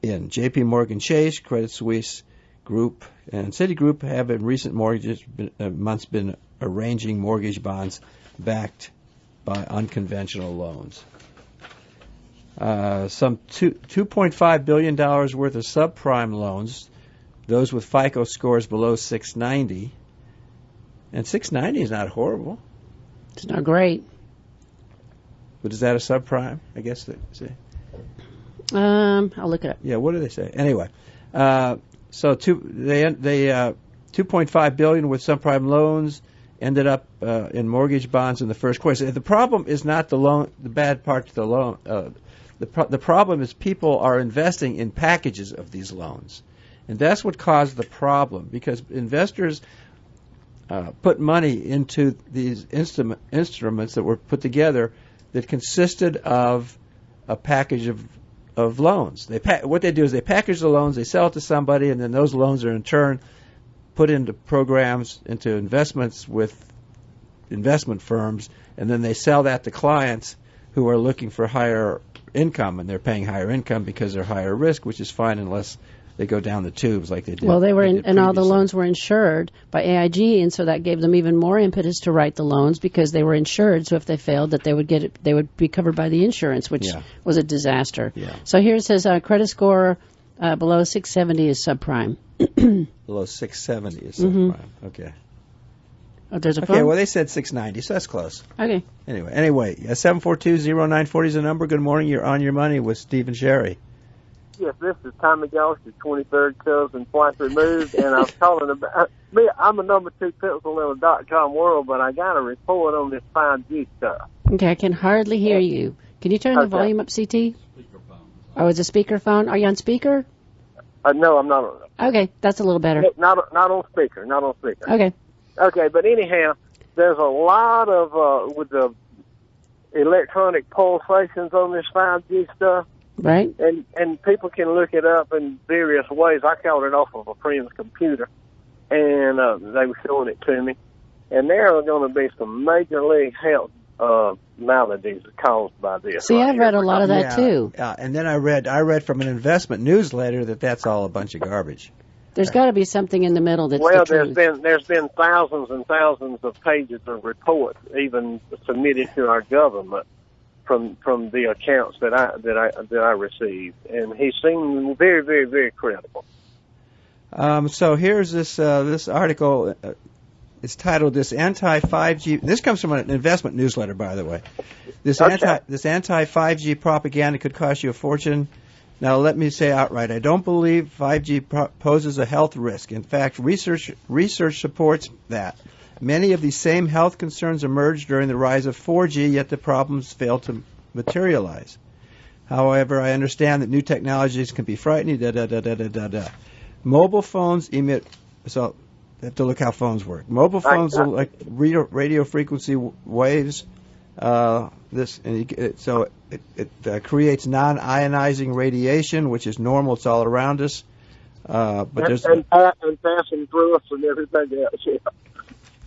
in. J.P. Morgan Chase, Credit Suisse Group, and Citigroup have in recent months been arranging mortgage bonds backed by unconventional loans. Some $2.5 billion worth of subprime loans, those with FICO scores below 690. And 690 is not horrible. It's not great. But is that a subprime? I guess they say. I'll look it up. Yeah, what do they say? Anyway, so $2.5 billion with subprime loans, ended up in mortgage bonds in the first quarter. So the problem is not the loan, the bad part of the loan. The problem is people are investing in packages of these loans, and that's what caused the problem, because investors put money into these instruments that were put together that consisted of a package of loans. What they do is they package the loans, they sell it to somebody, and then those loans are in turn put into programs, into investments with investment firms, and then they sell that to clients who are looking for higher income, and they're paying higher income because they're higher risk, which is fine unless they go down the tubes like they did. Well, they were and all the loans were insured by AIG, and so that gave them even more impetus to write the loans because they were insured. So if they failed, that they would be covered by the insurance, which was a disaster. Yeah. So here it says credit score below 670 is subprime. Below 670 is subprime. Okay. Oh, there's a phone? Okay, well, they said 690, so that's close. Okay. Anyway, 742-0940 is the number. Good morning. You're on your money with Steve and Sherri. Yes, this is Tommy Goss, your 23rd cousin, twice removed, and I'm calling about me. I'm a number 2 pencil in a .com world, but I got a report on this 5G stuff. Okay, I can hardly hear you. Can you turn the volume up, CT? Speakerphone. Oh, it's a speakerphone. Are you on speaker? No, I'm not. Okay, that's a little better. Not on speaker. Not on speaker. Okay. Okay, but anyhow, there's a lot of with the electronic pulsations on this 5G stuff. Right. And people can look it up in various ways. I called it off of a friend's computer, and they were showing it to me. And there are going to be some major league health maladies caused by this. See, I've read a lot of that too. Yeah, and then I read from an investment newsletter that that's all a bunch of garbage. There's got to be something in the middle that's well, the truth. there's been thousands and thousands of pages of reports even submitted to our government from the accounts that I received, and he seemed very, very, very credible. So here's this article. It's titled "This Anti-5G." This comes from an investment newsletter, by the way. This anti-5G propaganda could cost you a fortune. Now, let me say outright, I don't believe 5G poses a health risk. In fact, research supports that. Many of these same health concerns emerged during the rise of 4G, yet the problems fail to materialize. However, I understand that new technologies can be frightening. Mobile phones emit, so you have to look how phones work. Mobile phones are like radio frequency waves. It creates non-ionizing radiation, which is normal. It's all around us. But there's and passing through us and everything else.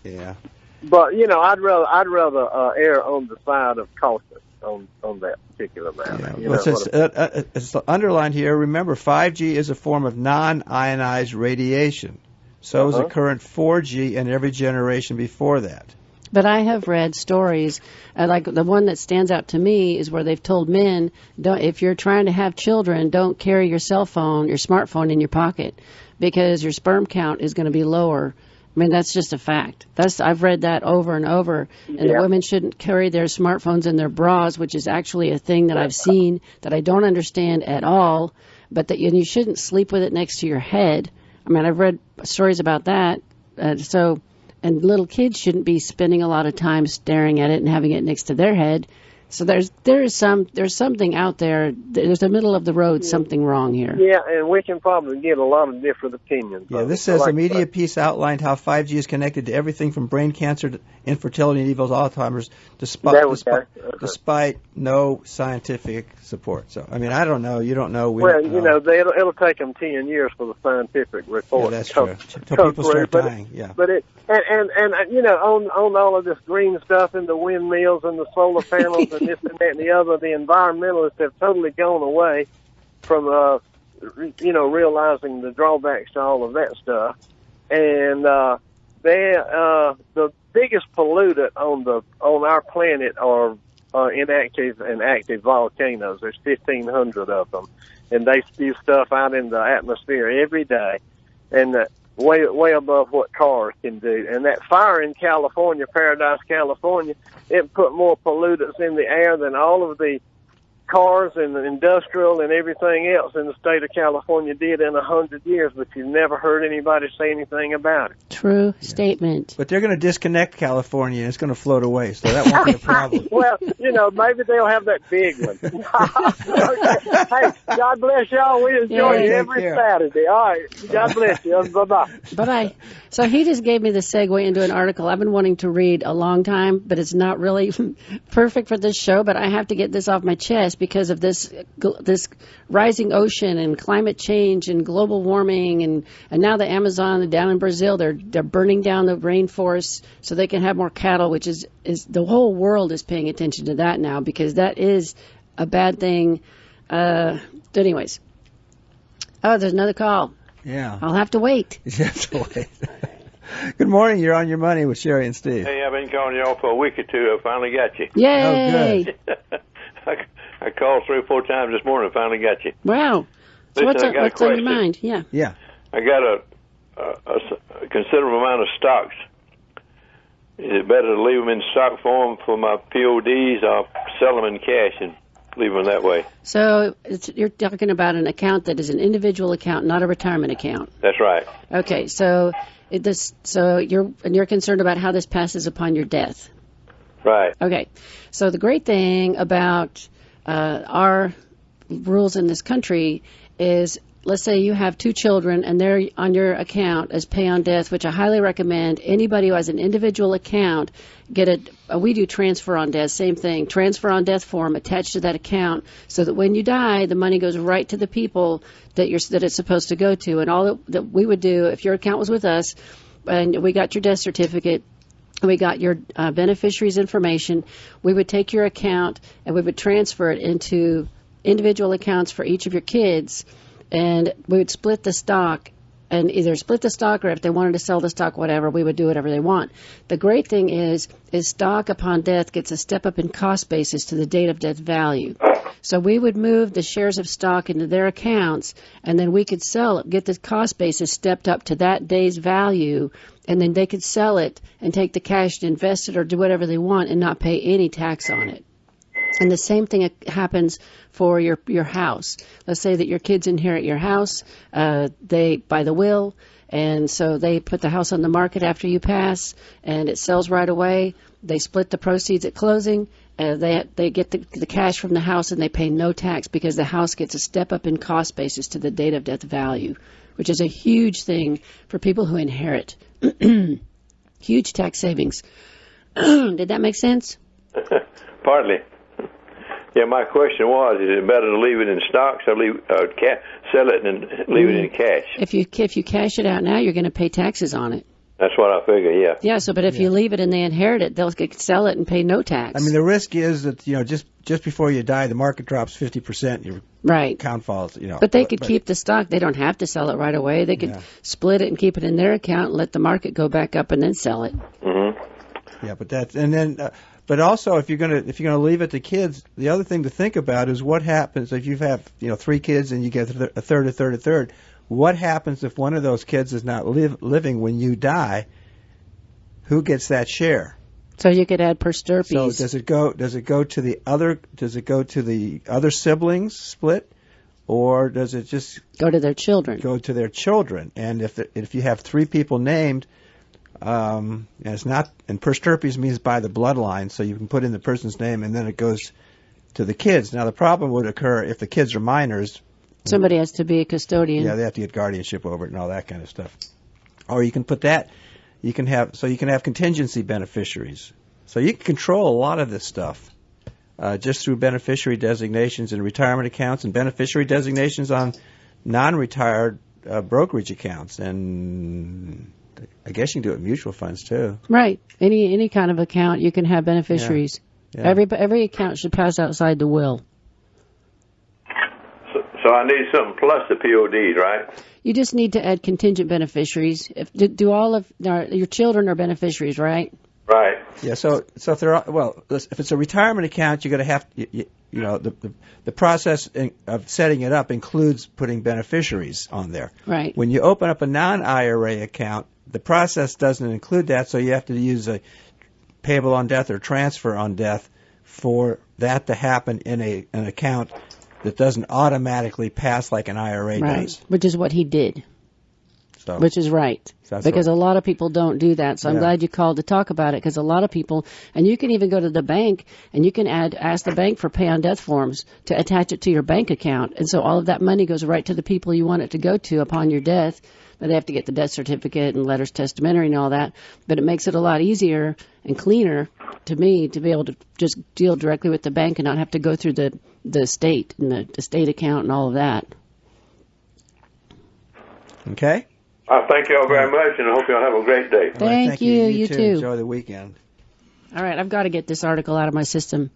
Yeah. But I'd rather err on the side of caution on that particular matter. Yeah. It's underlined here. Remember, 5G is a form of non-ionized radiation. So is the current 4G and every generation before that. But I have read stories, like the one that stands out to me is where they've told men, if you're trying to have children, don't carry your cell phone, your smartphone in your pocket, because your sperm count is going to be lower. I mean, that's just a fact. I've read that over and over. And the women shouldn't carry their smartphones in their bras, which is actually a thing that I've seen that I don't understand at all. But that you shouldn't sleep with it next to your head. I mean, I've read stories about that. And little kids shouldn't be spending a lot of time staring at it and having it next to their head. So there's something out there. There's a middle of the road, something wrong here. Yeah, and we can probably get a lot of different opinions. Yeah, this says a media piece outlined how 5G is connected to everything from brain cancer to infertility and evil Alzheimer's, despite no scientific support. So, I mean, I don't know. You don't know. It'll take them 10 years for the scientific report. Yeah, that's true. Until people start dying. Yeah. But on all of this green stuff and the windmills and the solar panels and this and that and the other, the environmentalists have totally gone away from realizing the drawbacks to all of that stuff. And the biggest pollutant on our planet are inactive and active volcanoes. There's 1,500 of them, and they spew stuff out in the atmosphere every day, and way above what cars can do. And that fire in California, Paradise, California, it put more pollutants in the air than all of the cars and industrial and everything else in the state of California did in 100 years, but you've never heard anybody say anything about it. True statement. But they're going to disconnect California, and it's going to float away, so that won't be a problem. Well, maybe they'll have that big one. Okay. Hey, God bless y'all. We enjoy it every Saturday. All right. God bless you. Bye-bye. Bye-bye. So he just gave me the segue into an article I've been wanting to read a long time, but it's not really perfect for this show, but I have to get this off my chest because of this rising ocean and climate change and global warming and now the Amazon down in Brazil, they're burning down the rainforests so they can have more cattle, which is the whole world is paying attention to that now because that is a bad thing. Anyways. Oh, there's another call. Yeah. I'll have to wait. You have to wait. Good morning. You're on your money with Sherri and Steve. Hey, I've been calling y'all for a week or two. I finally got you. Yay! Oh, good. I called 3 or 4 times this morning. I finally got you. Wow. So Listen, what's on your mind? Yeah. Yeah. I got a considerable amount of stocks. Is it better to leave them in stock form for my PODs or sell them in cash and leave them that way? So you're talking about an account that is an individual account, not a retirement account. That's right. Okay. So you're concerned about how this passes upon your death. Right. Okay. So the great thing about our rules in this country is, let's say you have 2 children and they're on your account as pay on death, which I highly recommend anybody who has an individual account we do transfer on death, same thing, transfer on death form attached to that account so that when you die, the money goes right to the people that it's supposed to go to. And all that we would do if your account was with us and we got your death certificate, we got your beneficiaries' information, we would take your account and we would transfer it into individual accounts for each of your kids, and we would split the stock and either split the stock or if they wanted to sell the stock, whatever, we would do whatever they want. The great thing is stock upon death gets a step up in cost basis to the date of death value. So we would move the shares of stock into their accounts, and then we could sell it, get the cost basis stepped up to that day's value, and then they could sell it and take the cash and invest it or do whatever they want and not pay any tax on it. And the same thing happens for your house. Let's say that your kids inherit your house, they by the will, and so they put the house on the market after you pass, and it sells right away. They split the proceeds at closing. They get the cash from the house, and they pay no tax because the house gets a step up in cost basis to the date of death value, which is a huge thing for people who inherit. Huge tax savings. Did that make sense? Partly. Yeah, my question was, is it better to leave it in stocks or sell it and leave it in cash? If you cash it out now, you're going to pay taxes on it. That's what I figure, yeah. Yeah, but if you leave it and they inherit it, they'll sell it and pay no tax. I mean, the risk is that, just before you die, the market drops 50%, your account falls, But they could keep the stock. They don't have to sell it right away. They could split it and keep it in their account and let the market go back up and then sell it. Mm-hmm. Yeah, but also, if you're gonna leave it to kids, the other thing to think about is what happens if you have 3 kids and you get a third. What happens if one of those kids is not living when you die? Who gets that share? So you could add per stirpes. So does it go to the other siblings split, or does it just go to their children? Go to their children, and if you have 3 people named. And it's not, and per stirpes means by the bloodline, so you can put in the person's name and then it goes to the kids. Now the problem would occur if the kids are minors. Somebody has to be a custodian. Yeah, they have to get guardianship over it and all that kind of stuff. Or you can put that, you can have contingency beneficiaries. So you can control a lot of this stuff just through beneficiary designations in retirement accounts and beneficiary designations on non-retired brokerage accounts, and I guess you can do it in mutual funds too. Right. Any kind of account you can have beneficiaries. Yeah. Every account should pass outside the will. So I need something plus the PODs, right? You just need to add contingent beneficiaries. Do all of your children are beneficiaries, right? Right. Yeah. So if if it's a retirement account, you're going to have the process of setting it up includes putting beneficiaries on there. Right. When you open up a non-IRA account, the process doesn't include that, so you have to use a payable on death or transfer on death for that to happen in an account that doesn't automatically pass like an IRA does. Which is what he did. So, which is right. Because a lot of people don't do that. So I'm glad you called to talk about it, because a lot of people, and you can even go to the bank and you can ask the bank for pay on death forms to attach it to your bank account. And so all of that money goes right to the people you want it to go to upon your death. But they have to get the death certificate and letters testamentary and all that. But it makes it a lot easier and cleaner to me to be able to just deal directly with the bank and not have to go through the estate and the estate account and all of that. Okay? Thank you all very much, and I hope you all have a great day. Thank you. You too. Enjoy the weekend. All right, I've got to get this article out of my system.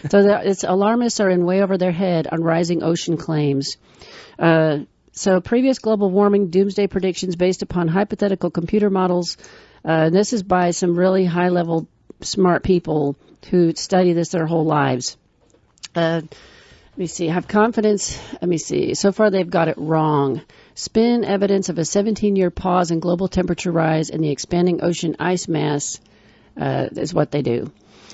So it's alarmists are in way over their head on rising ocean claims. So previous global warming doomsday predictions based upon hypothetical computer models. This is by some really high-level smart people who study this their whole lives. Let me see. Have confidence. Let me see. So far, they've got it wrong. Spin evidence of a 17-year pause in global temperature rise and the expanding ocean ice mass is what they do.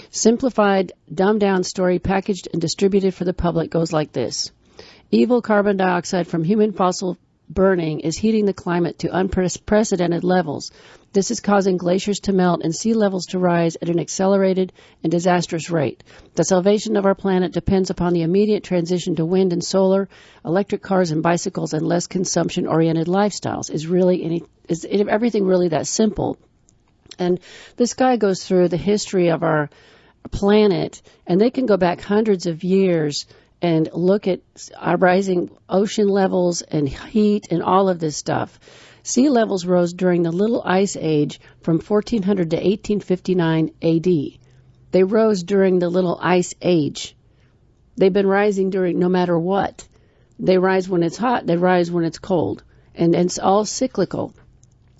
Simplified, dumbed-down story packaged and distributed for the public goes like this. Evil carbon dioxide from human fossil burning is heating the climate to unprecedented levels. This is causing glaciers to melt and sea levels to rise at an accelerated and disastrous rate. The salvation of our planet depends upon the immediate transition to wind and solar, electric cars and bicycles, and less consumption-oriented lifestyles. Is everything really that simple? And this guy goes through the history of our planet, and they can go back hundreds of years and look at our rising ocean levels and heat and all of this stuff. Sea levels rose during the Little Ice Age from 1400 to 1859 A.D. They rose during the Little Ice Age. They've been rising during no matter what. They rise when it's hot. They rise when it's cold. And it's all cyclical.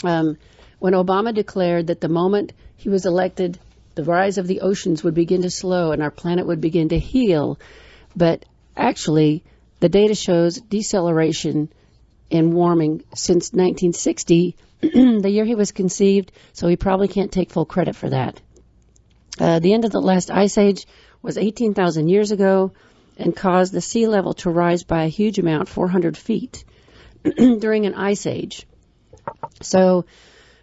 When Obama declared that the moment he was elected, the rise of the oceans would begin to slow and our planet would begin to heal. But actually, the data shows deceleration in warming since 1960, the year he was conceived, so he probably can't take full credit for that. The end of the last ice age was 18,000 years ago and caused the sea level to rise by a huge amount, 400 feet, during an ice age. So,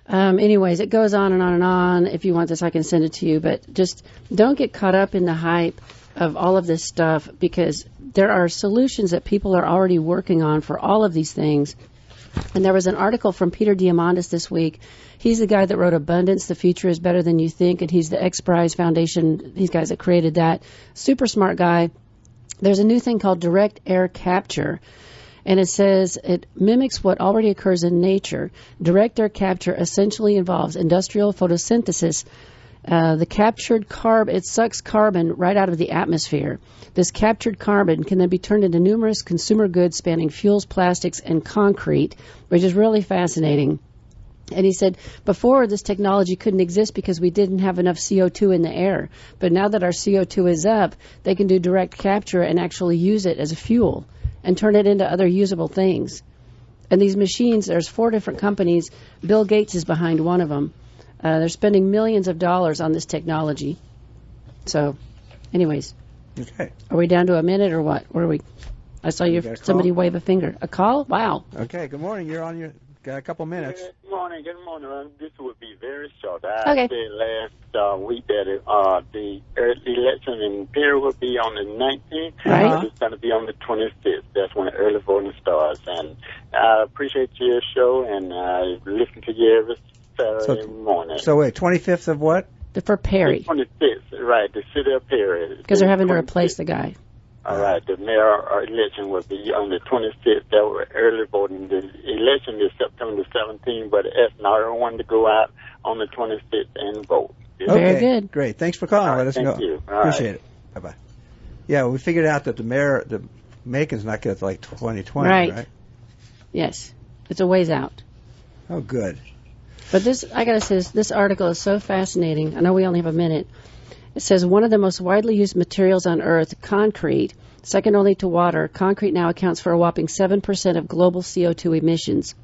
anyways, it goes on and on and on. If you want this, I can send it to you, but just don't get caught up in the hype of all of this stuff, because there are solutions that people are already working on for all of these things. And there was an article from Peter Diamandis this week. He's the guy that wrote Abundance, The Future is Better Than You Think, and he's the X Prize Foundation, these guys that created that. Super smart guy. There's a new thing called direct air capture, and it says it mimics what already occurs in nature. Direct air capture essentially involves industrial photosynthesis. The captured carbon, it sucks carbon right out of the atmosphere. This captured carbon can then be turned into numerous consumer goods spanning fuels, plastics, and concrete, which is really fascinating. And he said, before this technology couldn't exist because we didn't have enough CO2 in the air. But now that our CO2 is up, they can do direct capture and actually use it as a fuel and turn it into other usable things. And these machines, there's 4 different companies. Bill Gates is behind one of them. They're spending millions of dollars on this technology. So, anyways. Okay. Are we down to a minute or what? Where are we? I saw somebody wave a finger. A call? Wow. Okay, good morning. You're on got a couple minutes. Good morning. This would be very short. Okay. I said last week that the election in Peru will be on the 19th. Right. It's going to be on the 25th. That's when the early voting starts. And I appreciate your show, and I listen to you every Saturday morning. So wait, 25th of what? For Perry. The 25th, right, the city of Perry. Because they're having to replace the guy. All right, the mayor election will be on the 25th. That was early voting. The election is September 17th, but it's not everyone to go out on the 25th and vote. Okay, very good. Great. Thanks for calling. Let us know. Thank you. Appreciate it. Bye-bye. Yeah, we figured out that the Macon's not good like 2020, right? Yes. It's a ways out. Oh, good. But this, I got to say, this article is so fascinating. I know we only have a minute. It says one of the most widely used materials on Earth, concrete, second only to water, concrete now accounts for a whopping 7% of global CO2 emissions.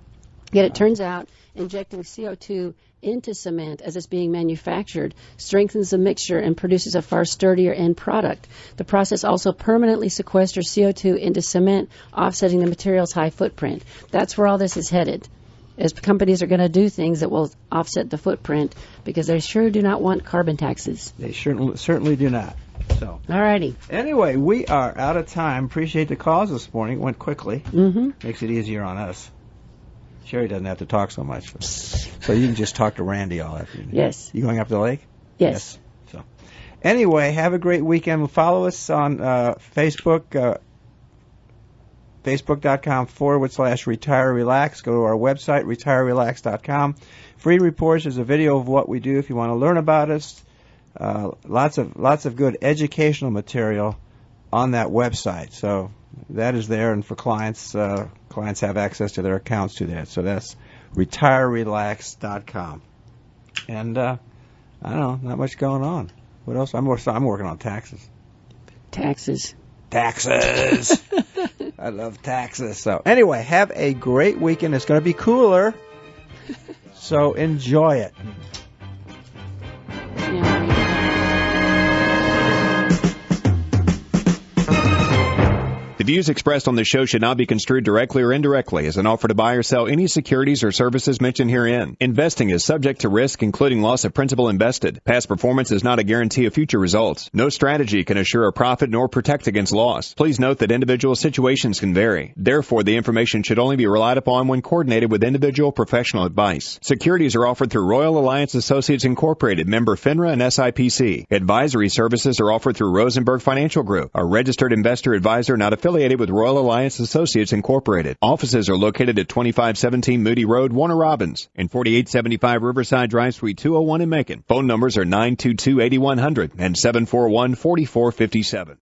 Yet it turns out injecting CO2 into cement as it's being manufactured strengthens the mixture and produces a far sturdier end product. The process also permanently sequesters CO2 into cement, offsetting the material's high footprint. That's where all this is headed, as companies are going to do things that will offset the footprint, because they sure do not want carbon taxes. They certainly do not. So, all righty. Anyway, we are out of time. Appreciate the calls this morning. It went quickly. Makes it easier on us. Sherri doesn't have to talk so much. So you can just talk to Randy all afternoon. Yes. You going up to the lake? Yes. So, anyway, have a great weekend. Follow us on Facebook, facebook.com/RetireRelax. Go to our website, retirerelax.com. Free reports. There's a video of what we do if you want to learn about us. Lots of good educational material on that website. So that is there, and for clients have access to their accounts to that. So that's retirerelax.com. And I don't know, not much going on. What else? I'm working on taxes. Taxes. I love taxes. So anyway, have a great weekend. It's going to be cooler, so enjoy it. The views expressed on this show should not be construed directly or indirectly as an offer to buy or sell any securities or services mentioned herein. Investing is subject to risk, including loss of principal invested. Past performance is not a guarantee of future results. No strategy can assure a profit nor protect against loss. Please note that individual situations can vary. Therefore, the information should only be relied upon when coordinated with individual professional advice. Securities are offered through Royal Alliance Associates Incorporated, member FINRA and SIPC. Advisory services are offered through Rosenberg Financial Group, a registered investor advisor not affiliated with Royal Alliance Associates Incorporated. Offices are located at 2517 Moody Road, Warner Robins, and 4875 Riverside Drive, Suite 201 in Macon. Phone numbers are 922-8100 and 741-4457.